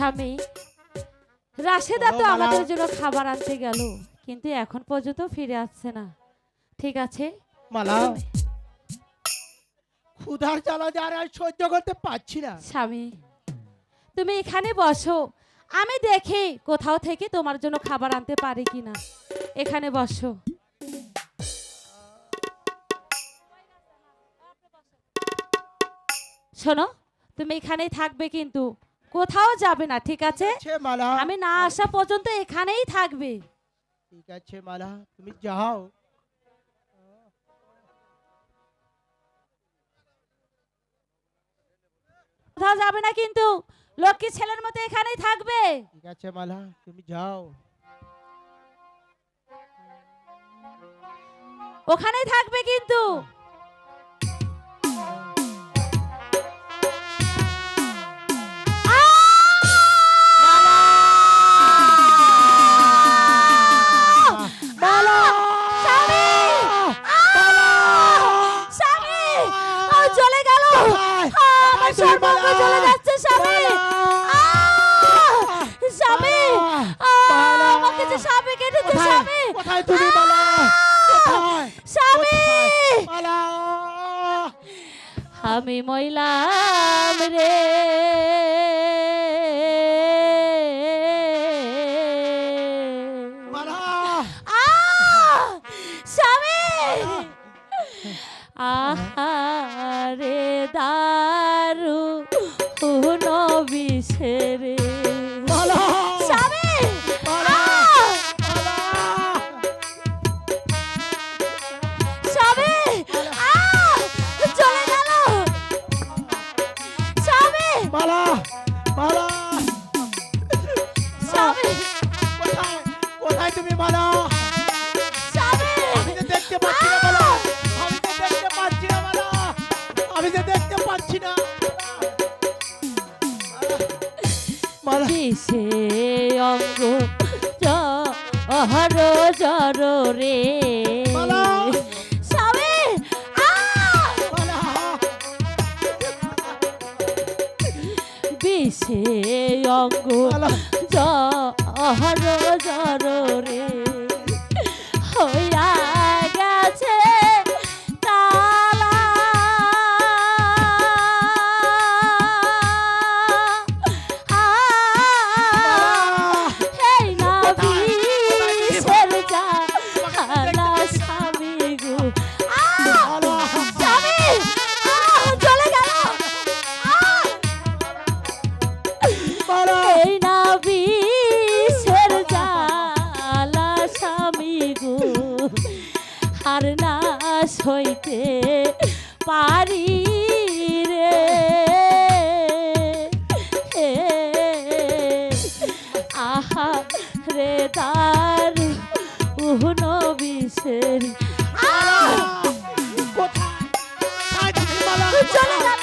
স্বামী, রাশেদা তো আমাদের জন্য খাবার আনতে গেল, কিন্তু এখন পর্যন্ত ফিরে আসছে না। ঠিক আছে মালা, ক্ষুধার জ্বালা যার আর সহ্য করতে পারছি না। স্বামী, তুমি এখানে বসো, আমি দেখি কোথাও থেকে তোমার জন্য খাবার আনতে পারি কিনা। এখানে বসো। শোনো, তুমি এখানেই থাকবে, কিন্তু কোথাও যাবে না, ঠিক আছে? মালা, আমি না আসা পর্যন্ত এখানেই থাকবে। ঠিক আছে মালা, তুমি যাও। কোথাও যাবে না, কিন্তু লক্ষ্মী ছেলের মতো এখানেই থাকবে। ঠিক আছে মালা, তুমি যাও। ওখানেই থাকবে কিন্তু। চলে গেল, আমার সর্বঙ্গ চলে যাচ্ছে স্বামী। স্বামী, আমাকে যে সাপে কেটেছে স্বামী। কোথায় তুমি মালা? কোথায়? স্বামী, মালা, আমি মইলাম রে, মালা, স্বামী। আহারে দারু নবিসেরে মালা, স্বামী। মালা, স্বামী, চলে গেল স্বামী। মালা, মালা, স্বামী, কোথায়? কোথায় তুমি মালা? স্বামী, আমি তো দেখতে পাচ্ছি না মালা, আমি তো দেখতে পাচ্ছি না মালা, আমি তো দেখতে পাচ্ছি না মালা। বিষে অঙ্গ জহর জর রে মালা, স্বামী। মালা, বিষে অঙ্গ মালা, জহর জর রে হইয়া গেছে কালা। এই না বিষের জ্বালা স্বামী গো। মালা, স্বামী, চলে গেল। মালা, এই না বিষের জ্বালা স্বামী গো, আর না সইতে পারি রে। আহা রে তার উহন বিষের। কোথায় তুমি মালা? চলে গেল।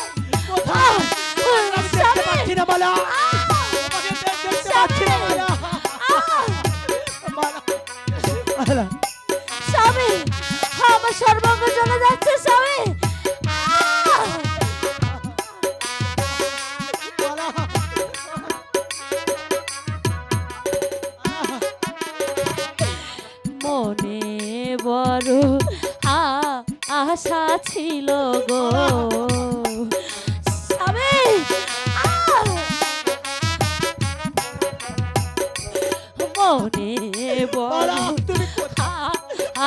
কোথায়? আমি দেখতে পাচ্ছি না মালা, আমাকে দেখতে পাচ্ছি না মালা, মালা, মালা, স্বামী, আমার সর্বঙ্গ চলে যাচ্ছে স্বামী। মালা, মনে বড় আশা ছিল গো স্বামী। মনে বড় মালা, তুমি কোথায়?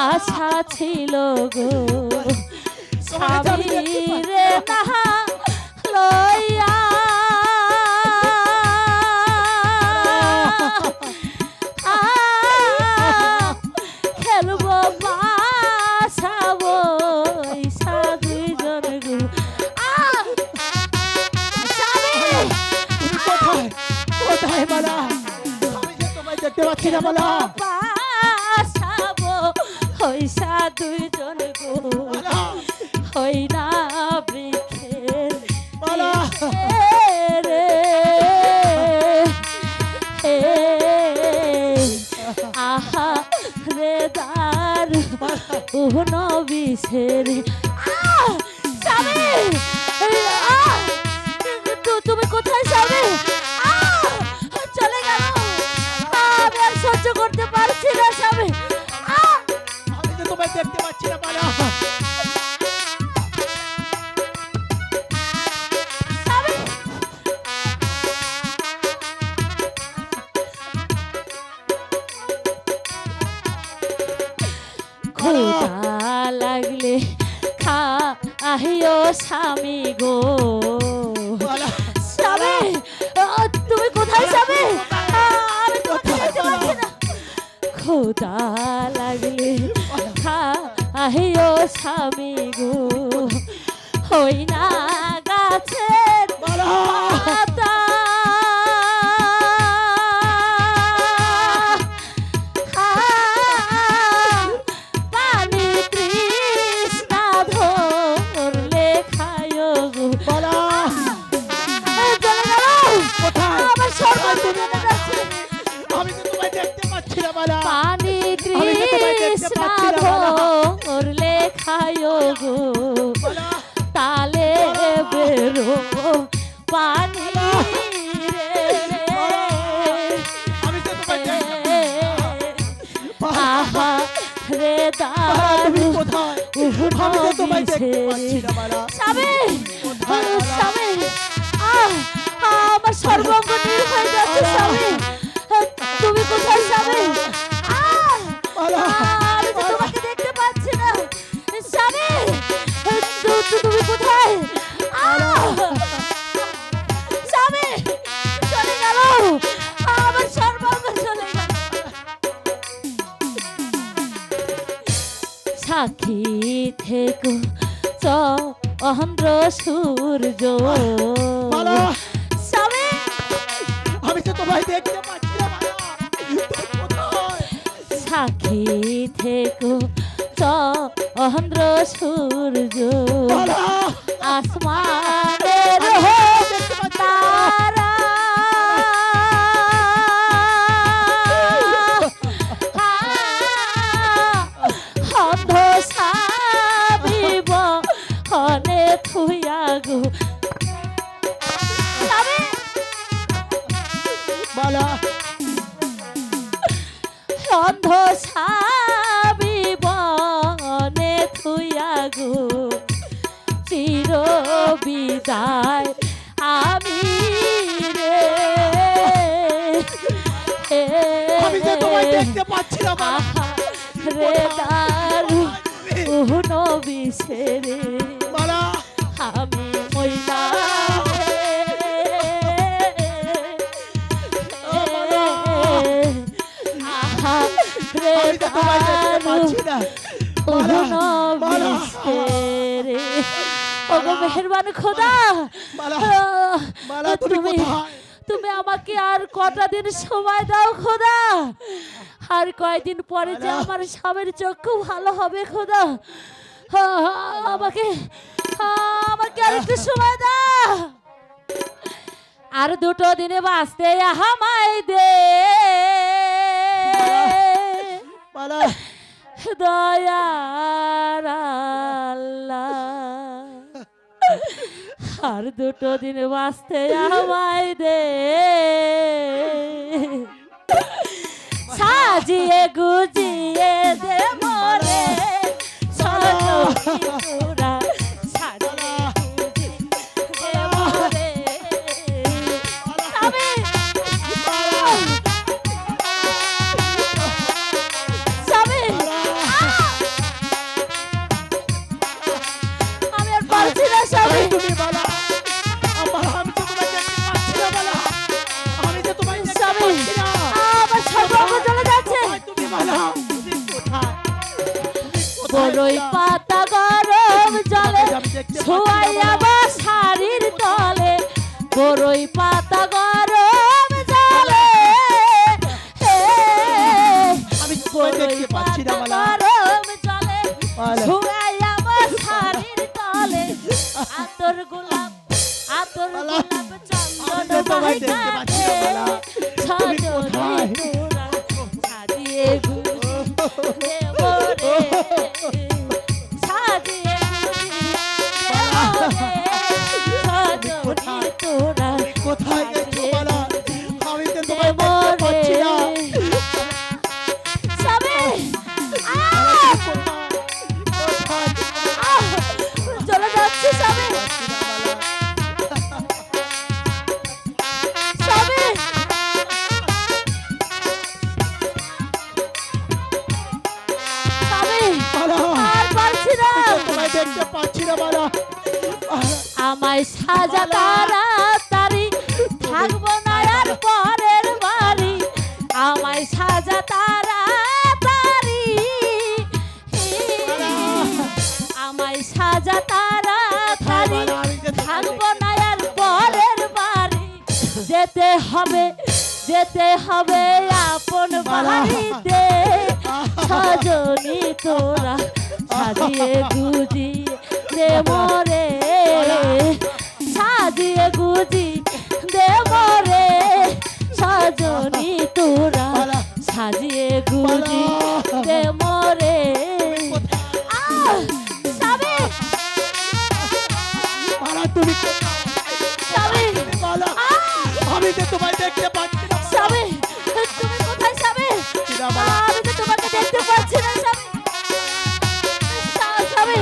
আশা ছিল গো তোমাকে আমি দেখতে স্বামী পাচ্ছি রে না। না লইয়া। খেলবো বাসাবো দুইজন গো। তুমি কোথায়? কোথায় মালা? আমি যে তোমায় দেখতে পাচ্ছি না মালা, বাসাবো হইসা দুইজন গো। মালা, হই না বৃক্ষের মালা, রে আহা রে দার উহন বিষের। স্বামী, তুমি কোথায় স্বামী? স্বামী গো বালা স্বামী তুমি কোথায় স্বামী আমি তোমাকে দেখতে পাচ্ছি না খোদা লাগলে আহিও স্বামী গো হই না গাছের বালা পাতা পানি তৃষ্ণা ধরলে খায় গো বালা চলে গেল কোথায় আমার সর্বস্ব চলে যাচ্ছে আমি তো তোমায় দেখতে পাচ্ছি না বালা পানি আমি তো তোমায় দেখতে তৃষ্ণা পাচ্ছি না, বালা। ধরলে খায় গো বালা তালে বেরো পানি রে আমি তো তোমায় দেখতে বালা আহা রে বালা, তুমি দারু কোথায় আমি তো তোমায় দেখতে পাচ্ছি না বালা স্বামী কোথায় বালা? স্বামী আমার সর্বঙ্গ নীল হয়ে যাচ্ছে স্বামী তুমি কোথায় স্বামী বালা আমি তো তোমাকে দেখতে পাচ্ছি না স্বামী তুমি কোথায় স্বামী চলে গেল আমার সর্বঙ্গ চলে গেল সাক্ষী থেকো চন্দ্র সূর্য বালা স্বামী আমি তো তোমায় দেখতে পাচ্ছি না বালা তুমি কোথায় সাক্ষী থেকো চন্দ্র সূর্য বালা আসমানের তারা অন্ধ সাবিব হনে থুয়া গো স্বামী বালা অন্ধ সাবিবনে থুয়া গো চির বিদায় আমি রে আমি তো তোমায় দেখতে পাচ্ছি না বালা আহা রে দারু নবী রে বালা আমি মইলা আহা রে আমি তো তোমায় দেখতে পাচ্ছি না বালা বালা রে ওগো মেহেরবান খোদা বালা বালা তুমি কোথায় তুমি আমাকে আর কটা দিন সময় দাও খোদা আর কয়দিন পরে যে আমার স্বামীর চক্ষু ভালো হবে খোদা আমাকে আমাকে আর একটু সময় দাও আর দুটো দিনে বাঁচতে আমায় দে বালা দয়ার আল্লাহ আর দুটো দিন বাঁচতে আমায় দে সাজিয়ে গুজিয়ে দে মরে ছোটরা সাজিয়ে গুজিয়ে দে মরে স্বামী স্বামী আমি আর পারছি না স্বামী তুমি বালা আমার আমি তো তোমায় দেখতে পাচ্ছি না বালা আমি তো তোমায় দেখতে স্বামী পাচ্ছি না আমার সর্বঙ্গ চলে যাচ্ছে তুমি বালা তুমি কোথায় বড়ই পাতা গরম জলে ছুয়াইয়া বা শাড়ির তলে বড়ই পাতা গরম জলে আমি তো তোমায় বড়ই দেখতে পাচ্ছি না পাতা বালা গরম জলে বালা। ছুয়াইয়া বা শাড়ির তলে আতর গোলাপ বালা। চন্দন আমি তো তোমায় দেখতে বাহিকাতে পাচ্ছি না বালা। তুমি কোথায়? তোরা সাজিয়ে গুজিয়ে দেবরে সাজিয়ে গুজিয়ে দেবরে সাজনি তোরা কোথায় গেছো বালা আমি তো তোমায় দেখতে দেবরে পাচ্ছি না স্বামী কোথায় চলে যাচ্ছে স্বামী স্বামী আমায় সাজা তাড়াতাড়ি, থাকবো না আর পরের বাড়ি। আমায় সাজা তাড়াতাড়ি, আমায় সাজা তাড়াতাড়ি, থাকবো না আর পরের বাড়ি। যেতে হবে, যেতে হবে আপন বাড়িতে, সজনী তোরা সাজিয়ে গুজিয়ে দে মরে, সাজিয়ে গুজি দে মরে, সজনী তোরা সাজিয়ে গুজি দে মরে। স্বামী, মালা তুমি স্বামী, মালা, আমি যে তোমায় দেখতে পাচ্ছি না। স্বামী, তুমি কোথায় স্বামী? আমি তো তোমাকে দেখতে পাচ্ছি না স্বামী। স্বামী,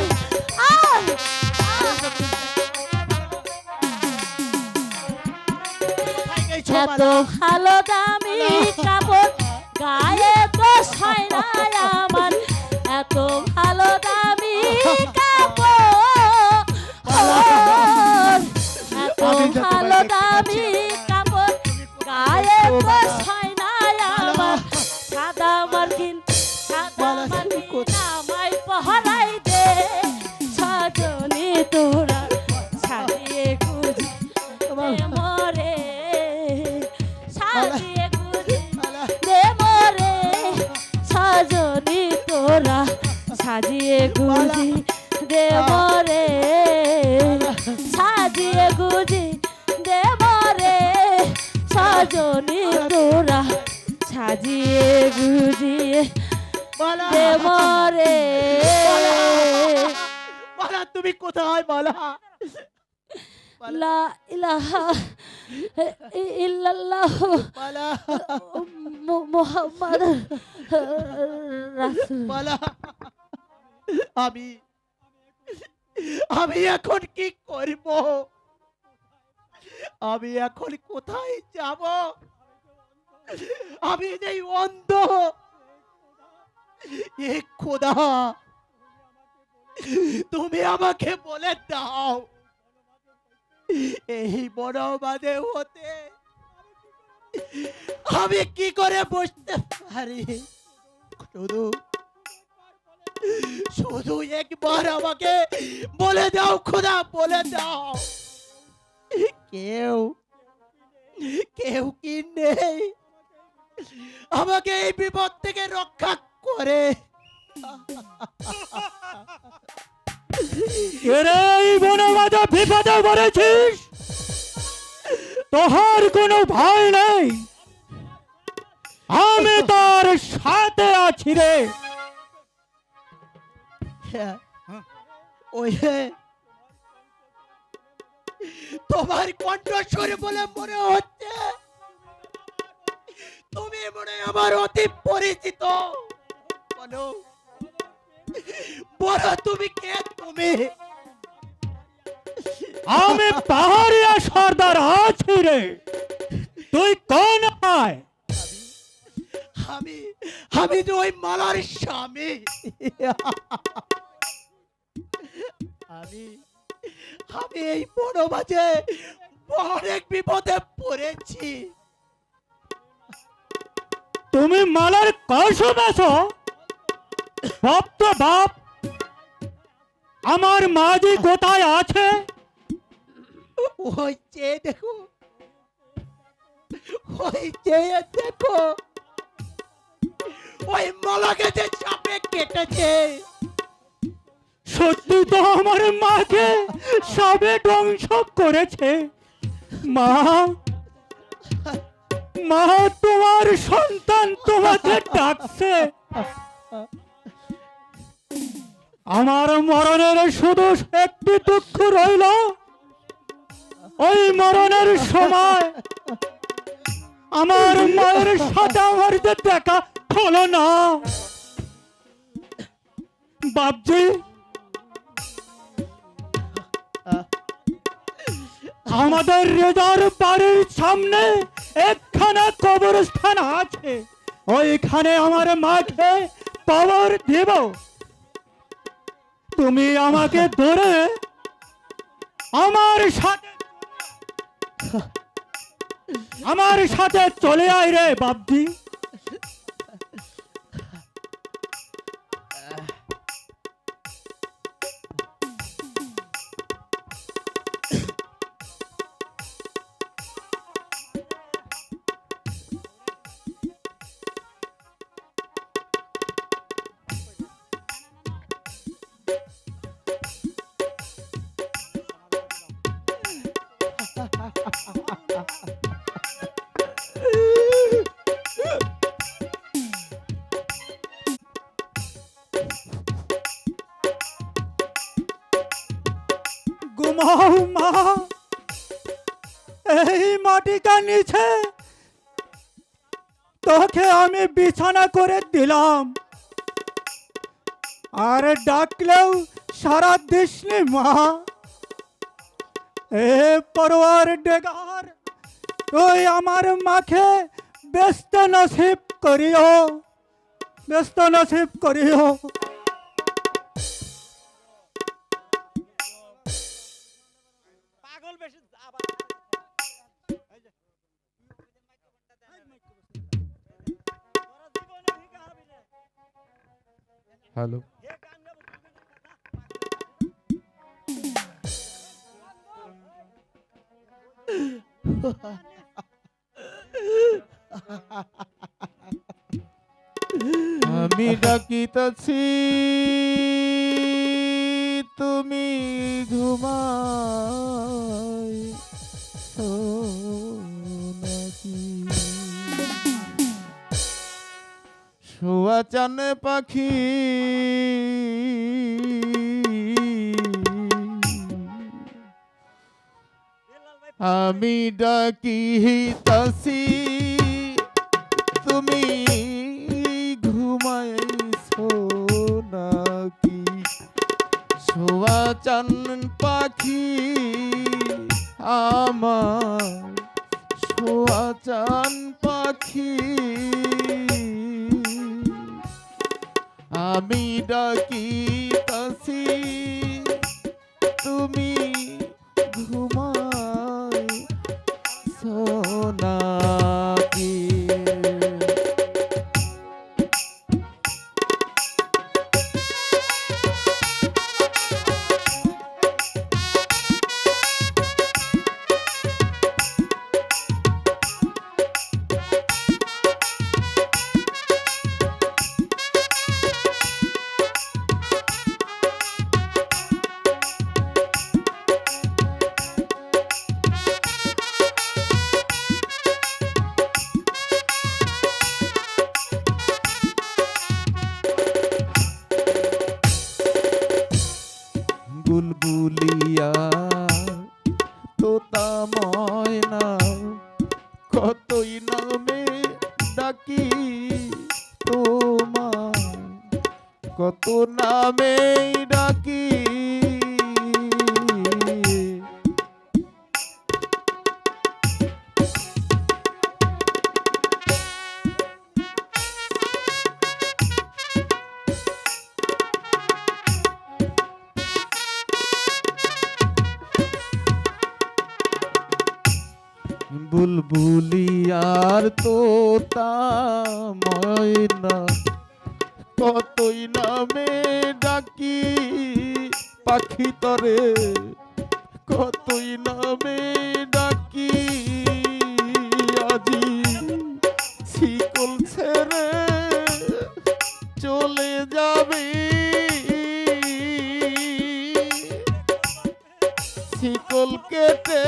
কোথায় গেছো এত মালা? ভালো দামি কাপড় গায়ে তো সয় না আমার, এত ভালো দামি কাপড়, এত ভালো দামি কাপড় গায়ে তো সয় না আমার। সাদা মার্কিন, সাদা মার্কিন আমায় পহরাই দে, সজনী তোরা সাজিয়ে গুজি দে মরে, সাজিয়ে গুজি দে মরে, সজনী তোরা সাজিয়ে গুজি দে মরে, সাজিয়ে গুজি দে মরে, সজনী তোরা সাজিয়ে গুজিয়ে মালা, দে মরে। মালা তুমি কোথায় মালা? লা ইলাহা ইল্লাল্লাহ মালা, মুহাম্মাদ রাসূল। মালা, আমি আমি এখন কি করব? আমি এখন কোথায় যাব? আমি এই অন্ধ। এ খোদা, তুমি আমাকে বলে দাও, এই বড় বাদে হতে আমি কি করে বসতে পারি? শুধু শুধু একবার আমাকে বলে দাও খোদা, বলে দাও, কেউ কেউ কি নেই আমাকে এই বিপদ থেকে রক্ষা করে? এই বনমাতা বিপদে পড়েছিস, তোহার কোনো ভয় নেই, আমি তার সাথে আছি রে। ওই তোমার কণ্ঠস্বর বলে মনে হচ্ছে তুমি মনে হয় আমার অতি পরিচিত। বলো, বলো তুমি কে? তুমি? আমি পাহাড়িয়া সর্দার আছি রে, তুই কোন আয়? আমি আমি তো ওই মালার স্বামী। আমি আমি এই বড় মাঝে অনেক বিপদে পড়েছি। তুমি মালার কসম আছো? বাপ তো বাপ, আমার মাঝি কোথায় আছে? ওই যে দেখো, ওই যে দেখো, ওই মালাকে যে চাপে কেটেছে। সত্যি তো আমার মাকে সবে ধ্বংস করেছে। মা, মা, তোমার সন্তান তোমাকে ডাকছে। আমার মরণের শুধু একটি দুঃখ রইল, ওই মরণের সময় আমার মায়ের সাথে আমার যে দেখা হলো না। বাপজি, আমাদের রেজার বাড়ির সামনে একখানা কবরস্থান আছে, ওইখানে আমার মাকে কবর দেব। তুমি আমাকে ধরে আমার সাথে আমার সাথে চলে আয় রে বাবজি। ঘুমাও মা, এই মাটিকা নিচে তোকে আমি বিছানা করে দিলাম, আর ডাকলেও সারা দিসনি মা। এ পরওয়ার ডেগার, তুই আমার মাকে ব্যস্ত নসিব করিও, ব্যস্ত নসিব করিও। হ্যালো, আমি ডাকিতেছি তুমি ঘুমাই নাকি? শোয়া চান পাখি আমি ডাকিতাছি তুমি ঘুমাইছো নাকি? শোয়া চান পাখি আমার, শোয়া চান পাখি আমি ডাকিতাছি তুমি ঘুমাই সোনাকি? বুলবুলিয়া তোতা ময়না কতই নামে ডাকি তোমায়, কত নামে ডাকি। বুলবুলিয়ার তোতা ময়না কতই নামে ডাকি পাখি তরে, কতই নামে ডাকি। আজি শিকল ছেড়ে চলে যাবে, শিকল কেটে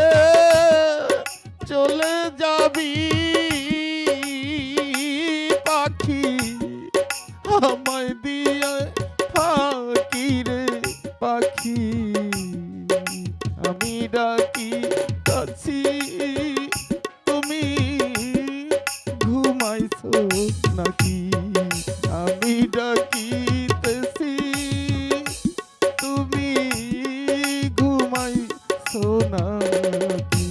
চলে যাবি পাখি, আমায় দিয়ে ফাঁকি রে পাখি। আমি ডাকি কাছি তুমি ঘুমাইছো নাকি? আমি ডাকিতেছি তুমি ঘুমাইছো নাকি?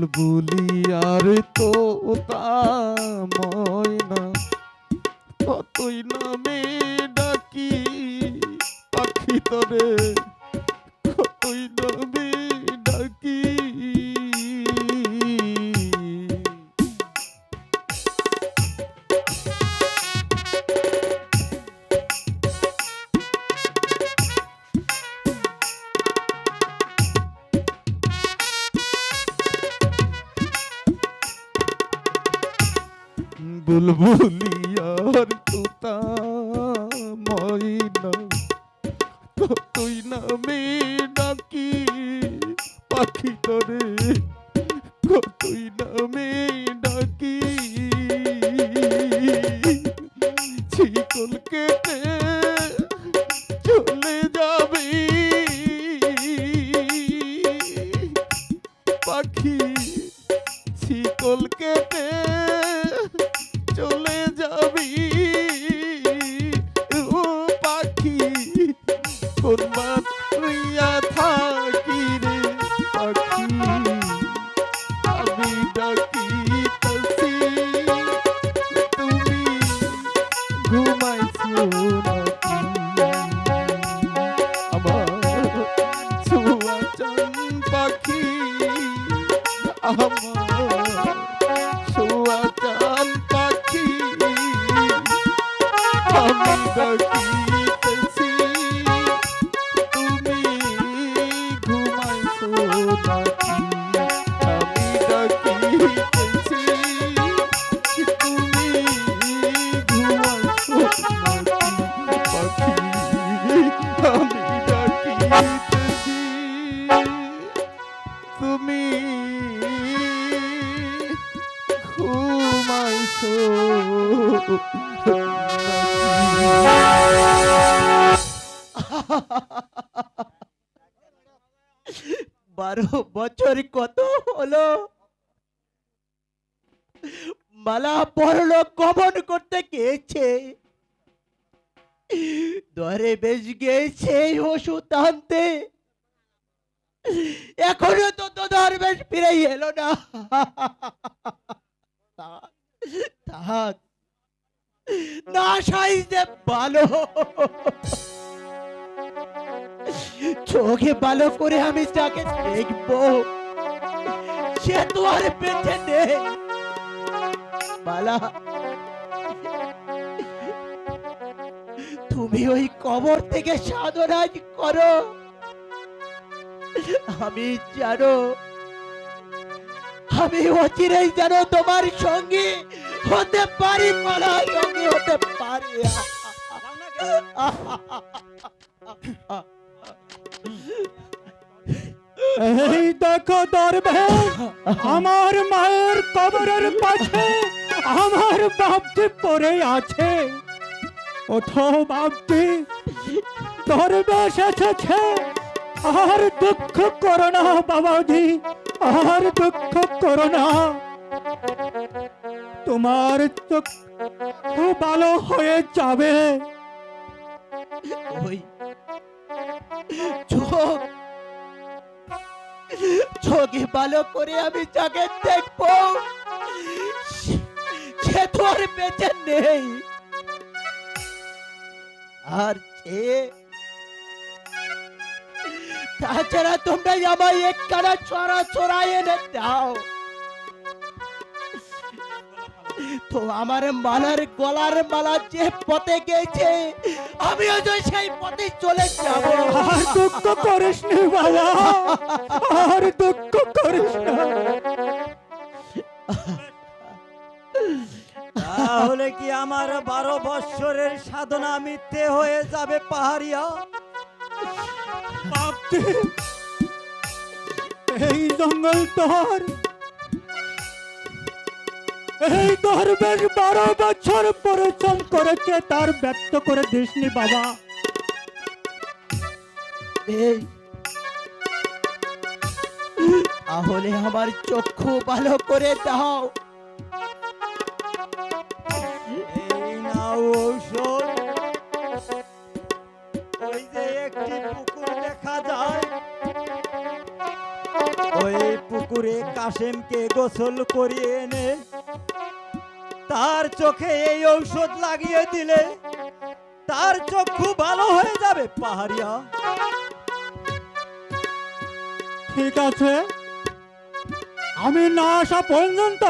বুলবুলি আর তোতা ময়না কতই নামে ডাকি পাখি তরে কতই নামে ডাকি বুলবুলি আর তোতা ময়না কতই নামে ডাকি পাখি তরে কতই নামে ডাকি শিকল কেটে চলে যাবে পাখি শিকল কেটে চলে যাবি ও পাখি কোন মাতৃয়া থাকি রে পাখি আমি ডাকিতেছি তুমি ঘুমাইছো নাকি আমার ছোঁয়া চান পাখি আমার ছোঁয়া চান পাখি আমি ডাকিতেছি তুমি ঘুমাইছো নাকি আমি ডাকিতেছি তুমি ঘুমাইছো নাকি পাখি আমি ডাকিতেছি তুমি ঘুমাইছো বারো বছর কত হলো মালা পরলোক গমন করতে গিয়েছে, দরে বেশ গিয়েছে ওষুধ আনতে, এখনো তো দরবেশ ফিরে এলো না। থাক না সাইজে ভালো, চোখে ভালো করে আমি তাকে দেখবো, সে তো আর বেঁচে নেই। বালা তুমি ওই কবর থেকে সাধনা করো, আমি জানো আমি অচিরেই যেন তোমার সঙ্গী হতে পারি, মালা সঙ্গী হতে পারি। এই দেখো দরবেশ, আমার মায়ের কবরের পাশে আমার বাপজি পড়ে আছে। ওঠো বাপজি, দরবেশ এসেছে। আর দুঃখ করো না বাবাজি, আর দুঃখ করো না, তোমার চোখ ভালো হয়ে যাবে। ওই চোখ চোখে ভালো করে আমি যাকে দেখবো, সে তো আর বেঁচে নেই। আর তাছাড়া তোমরা আমায় এক কানা ছড়া ছড়াই এনে দাও, তো আমার মালার গলার মালা যে পথে গেছে আমিও তো সেই পথে চলে যাব। আর দুঃখ করিস নি বাবা, আর দুঃখ করিস না। তাহলে কি আমার 12 বৎসরের সাধনা মিথ্যে হয়ে যাবে পাহাড়িয়া? বাপজি, এই জঙ্গল তোর, এই দরবেশ 12 বছর পরিশ্রম করেছে, তার ব্যক্ত করে দিসনি বাবা। এই তাহলে আমার চক্ষু ভালো করে দাও। এই নাও ঔষধ, ওই যে একটি পুকুর দেখা যায়, ওই পুকুরে কাশেমকে গোসল করিয়ে এনে তার চোখে এই ঔষধ লাগিয়ে দিলে তার চক্ষু ভালো হয়ে যাবে পাহাড়িয়া। ঠিক আছে, আমি না আসা পর্যন্ত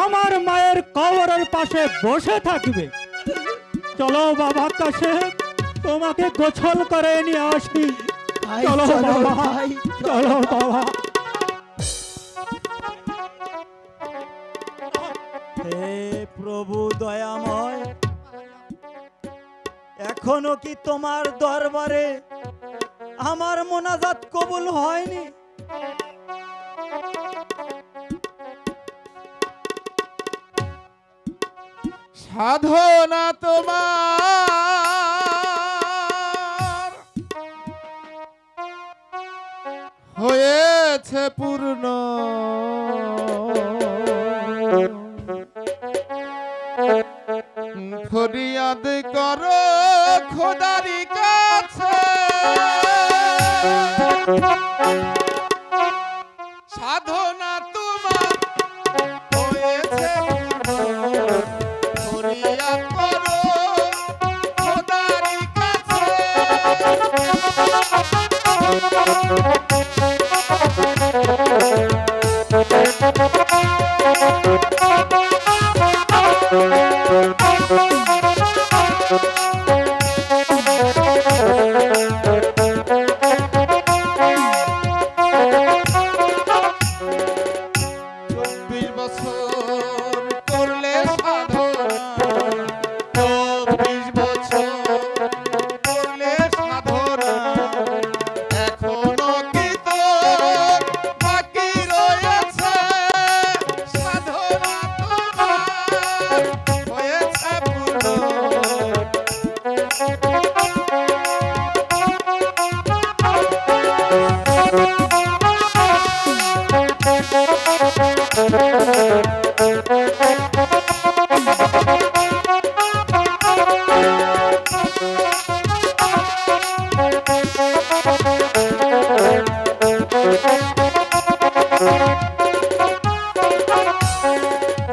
আমার মায়ের কবরের পাশে বসে থাকবে। চলো বাবা কাশেম, তোমাকে গোসল করে নিয়ে আসি। ভাই, চলো চলো বাবা, ভাই, চলো বাবা। হে প্রভু দয়াময়, এখনো কি তোমার দরবারে আমার মোনাজাত কবুল হয়নি? সাধনা তোমার হয়েছে পূর্ণ, ফরিয়াদ করো খোদারি কাছে। সাধনা তোমার হয়েছে পূর্ণ, ফরিয়াদ করো খোদারি কাছে।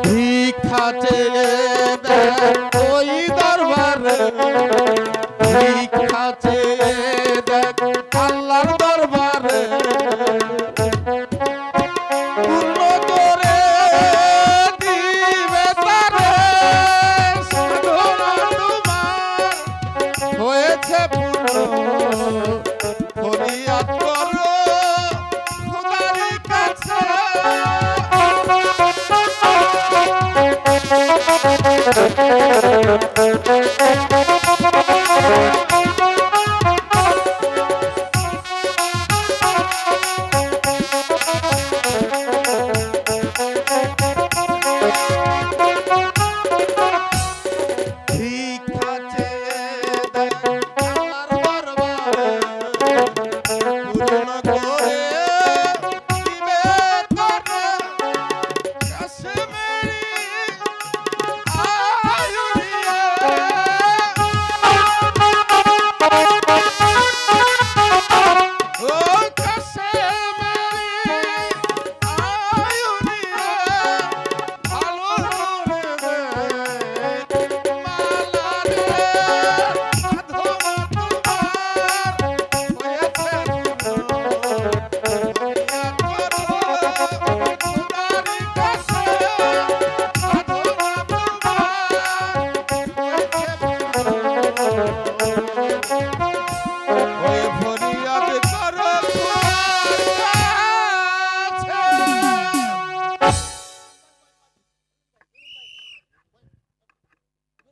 ভিক্ষা চেয়ে দেয় ওই দরবারে, ভিক্ষা চেয়ে দেয় আল্লাহর দরবারে। পূর্ণ করে দিবে তারে, সাধনা তোমার হয়েছে পূর্ণ, ফরিয়াদ করো খোদার কাছে। ভিক্ষা চেয়ে দেয় আল্লাহর দরবারে, পূর্ণ করে দিবে তারে, কাশেমেরি আয়ুরিয়া। ও কাশেমেরি আয়ুরিয়া, ভালো করে ফরিয়াদ করো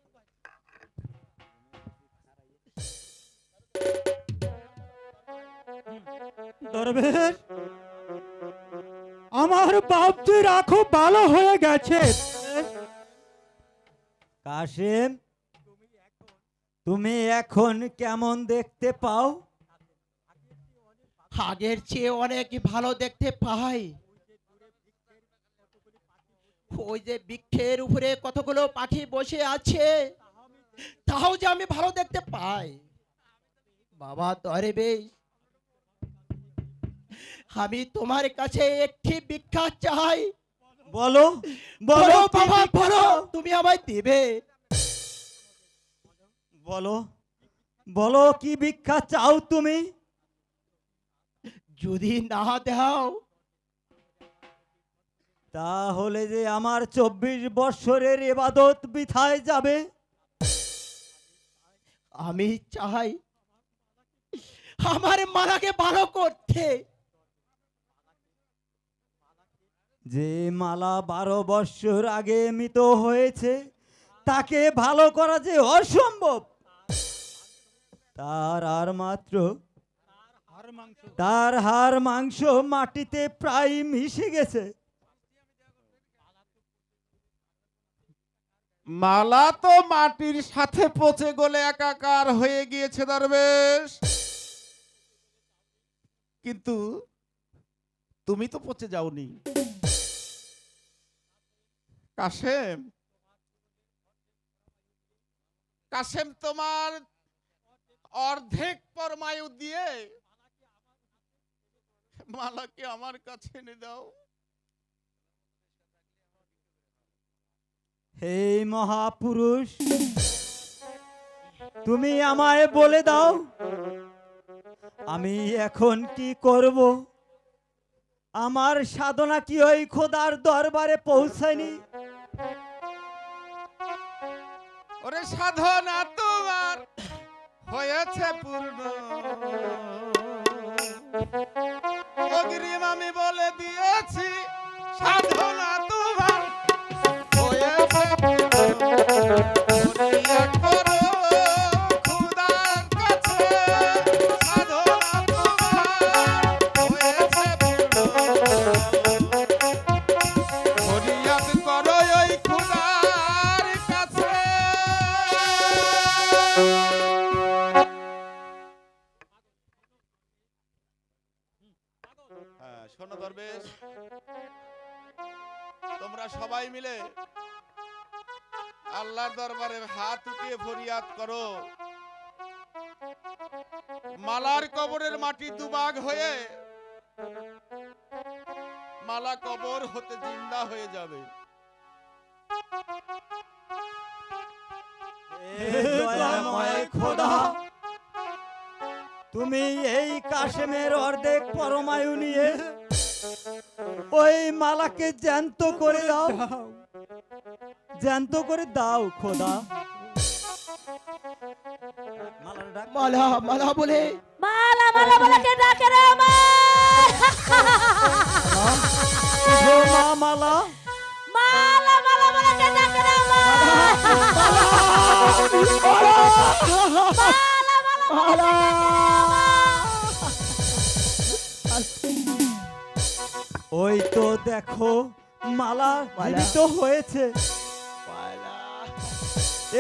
খোদার কাছে। দরবেশ, আমার বাপজি রাখো ভালো হয়ে গেছে। কাশেম, তুমি এখন কেমন দেখতে পাও? আগের চেয়ে অনেক ভালো দেখতে পাই। ওই যে বৃক্ষের উপরে কতগুলো পাখি বসে আছে, তাও যে আমি ভালো দেখতে পাই। বাবা দরবেশ, আমি তোমার কাছে একটি ভিক্ষা চাই। বলো বলো বলো কি বাবা, ভিক্ষা বলো চাও? তুমি আমায় দেবে। বলো বলো কি ভিক্ষা চাও তুমি? যদি না দাও তাহলে যে আমার 24 বৎসরের ইবাদত বৃথায় যাবে। আমি চাই আমার মালাকে ভালো করতে। যে মালা 12 বৎসর আগে মৃত হয়েছে তাকে ভালো করা যে অসম্ভব। তার হাড় মাংস মাটিতে প্রায় মিশে গেছে। মালা তো মাটির সাথে পচে গলে একাকার হয়ে গিয়েছে দরবেশ, কিন্তু তুমি তো পচে যাওনি। কাশেম, কাশেম তোমার অর্ধেক পরমায়ু দিয়ে মালাকে আমার কাছে এনে দাও। হে মহাপুরুষ, তুমি আমায় বলে দাও আমি এখন কি করব? আমার সাধনা কি ওই খোদার দরবারে পৌঁছায়নি? ওরে সাধনা তোমার হয়েছে পূর্ণ, অগ্রিম আমি বলে দিয়েছি সাধনা তোমার হয়েছে পূর্ণ। মরিয়া করো খোদার কাছে, সাধনা তোমার হয়েছে পূর্ণ। ফরিয়াদ করো ওই খোদার কাছে। শোনো দরবেশ, তোমরা সবাই মিলে আল্লাহর দরবারে হাত উঠিয়ে ফরিয়াদ করো। মালার কবরের মাটি দুভাগ হয়ে মালা কবর হতে জিন্দা হয়ে যাবে। হে দয়াময় খোদা, তুমি এই কাশেমের অর্ধেক পরমায়ু নিয়ে ওই মালাকে জ্যান্ত করে দাও, জ্যান্ত করে দাও খোদা। মালার ডাক মালা মালা বলে মালা মালা বলাকে ডাকে রে আমার। উঠো মা মালা। মালা মালা বলাকে ডাকে রে আমার। মালা ওই তো দেখো মালা জীবিত হয়েছে। মালা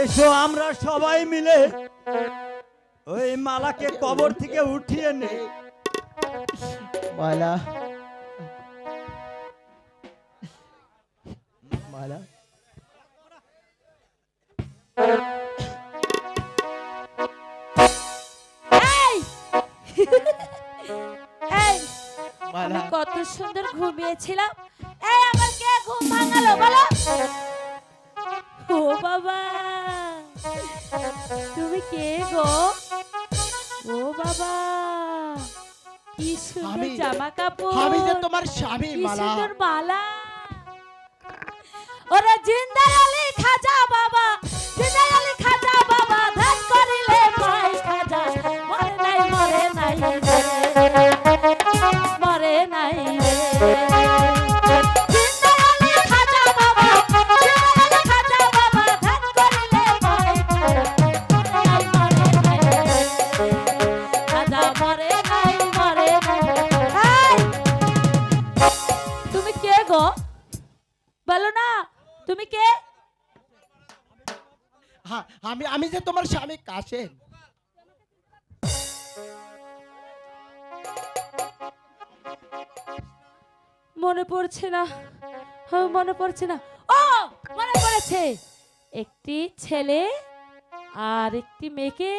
এসো আমরা সবাই মিলে ওই মালাকে কবর থেকে উঠিয়ে নেই। মালা মালা এই এই মালা আমি কত সুন্দর ঘুমিয়েছিলাম। এই আমার কে ঘুম ভাঙালো বলো? ও বাবা, তুমি কে গো? ও বাবা, কি সুন্দর আমি- জামা কাপড়, আমি যে তোমার স্বামী কি মালা। সুন্দর মালা। ওরে জিন্দার আলী খাজা বাবা, জিন্দার আলী খাজা বাবা, ধ্যান করিলে পাই খাজা। মরে নাই মরে নাই রে, মরে নাই রে। জিন্দার আলী খাজা বাবা, জিন্দার আলী খাজা বাবা, ধ্যান করিলে পাই খাজা। মরে নাই রে, খাজা মরে নাই মরে নাই। এই, তুমি কে গো? বলো না, তুমি কে? হ্যাঁ, আমি আমি যে তোমার স্বামী কাশেম। মনে পড়ছে না, মনে পড়ছে না। ও মনে পড়েছে, একটি ছেলে আর একটি মেয়েকে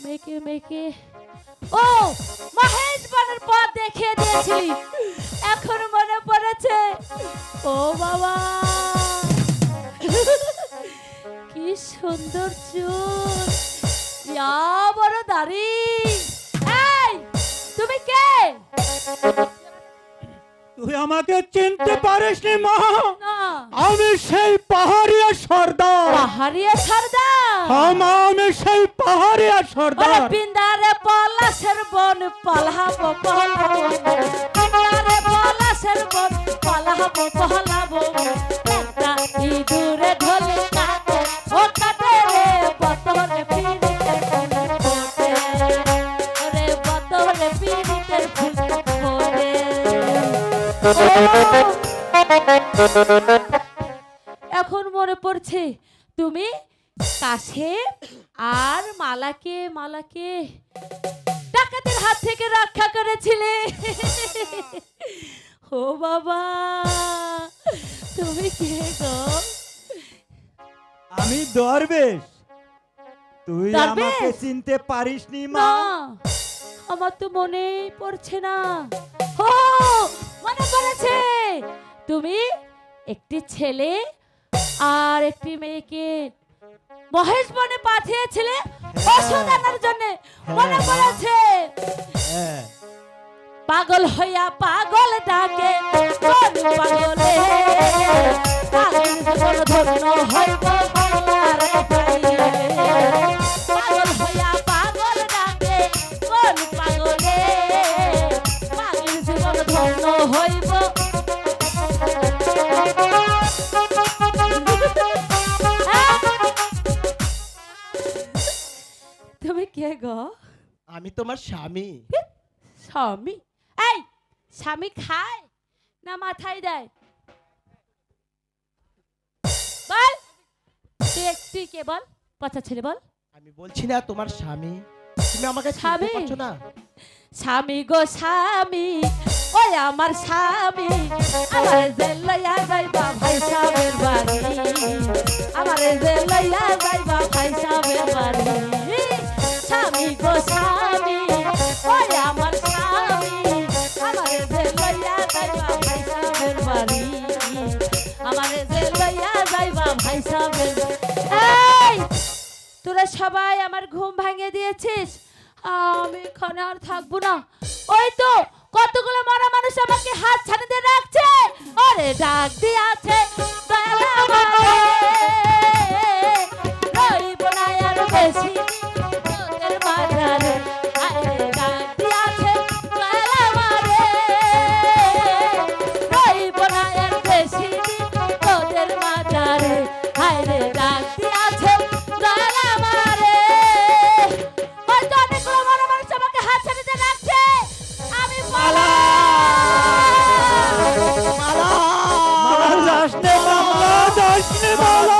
মেয়েকে মেয়েকে ও মহেশ বনের পথ দেখিয়ে দিয়েছিলি, এখন মনে পড়েছে। ও বাবা, কি সুন্দর চুল, ইয়া বড় দাড়ি। এই তুমি কে? তুই আমাকে চিনতে পারিসনি মা? না, আমি সেই পাহাড়িয়া সর্দার। পাহাড়িয়া সর্দার। হ্যাঁ মা, আমি সেই পাহাড়িয়া ওরে সর্দার। বিন্দারে পলাশের বন পালাবো পালাবো, বিন্দারে পলাশের বন পালাবো পালাবো, একটা ইঁদুরে ঢোলে কাটে, ও কাটে রে বতরে পিড়িতের ফুল ফোটে, ওরে বতরে পিড়িতের ফুল ফোটে। এখন মনে পড়ছে তুমি কাশেম আর মালাকে ডাকাতের হাত থেকে রক্ষা করেছিলে। ও বাবা, তুমি কে গো? আমি দরবেশ। তুই দরবেশ? আমাকে চিনতে পারিসনি না, মা? আমার তো মনেই পড়ছে না। ও মনে পড়েছে, তুমি একটি ছেলে আর একটি মেয়েকে মহেশ বনে পাঠিয়েছিলে ওষুধ আনার জন্য, মনে পড়েছে। হ্যাঁ। পাগল হইয়া পাগল ডাকে কোন পাগলে, পাগল জীবন ধন্য হইব বাংলার পাইলে। পাগল হইয়া পাগল ডাকে কোন পাগলে, পাগল জীবন ধন্য হইব। তুমি কে গো? আমি তোমার স্বামী। স্বামী? এই স্বামী খায় না মাথায় দেয়? বল, তুই কে বল, পচা ছেলে বল। আমি বলছি না তোমার স্বামী, তুমি আমাকে চিনতে স্বামী? পারছো না? স্বামী গো স্বামী, ওই আমার স্বামী, আমার যে লইয়া যাইবা ভাই সাহেবের বাড়ি, আমার যে লইয়া যাইবা ভাই সাহেবের বাড়ি। স্বামী গো স্বামী, ওই আমার স্বামী, আমার যে লইয়া যাইবা ভাই সাহেবের বাড়ি, আমার যে লইয়া যাইবা ভাই সাহেবের। এই তোরা সবাই আমার ঘুম ভাঙিয়ে দিয়েছিস, আমি এখানে আর থাকবো না। ওই তো কতগুলো মারা মানুষ আমাকে হাত ছানি দিয়ে রাখছে, আরে ডাক দিয়াছে দয়াল আমারে, রইব না আর বেশি তোদের মাঝারে, আরে ডাক দিয়াছে দয়াল আমারে, রইব না আর বেশি তোদের মাঝারে, আরে ডাক দিয়াছে দয়াল আমারে। হয়তো অনেকগুলো মারা মানুষ আমাকে হাত ছানি দিয়ে রাখছে, আমি পালাই। মালা যাস নে বাবা, যাস নে বাবা।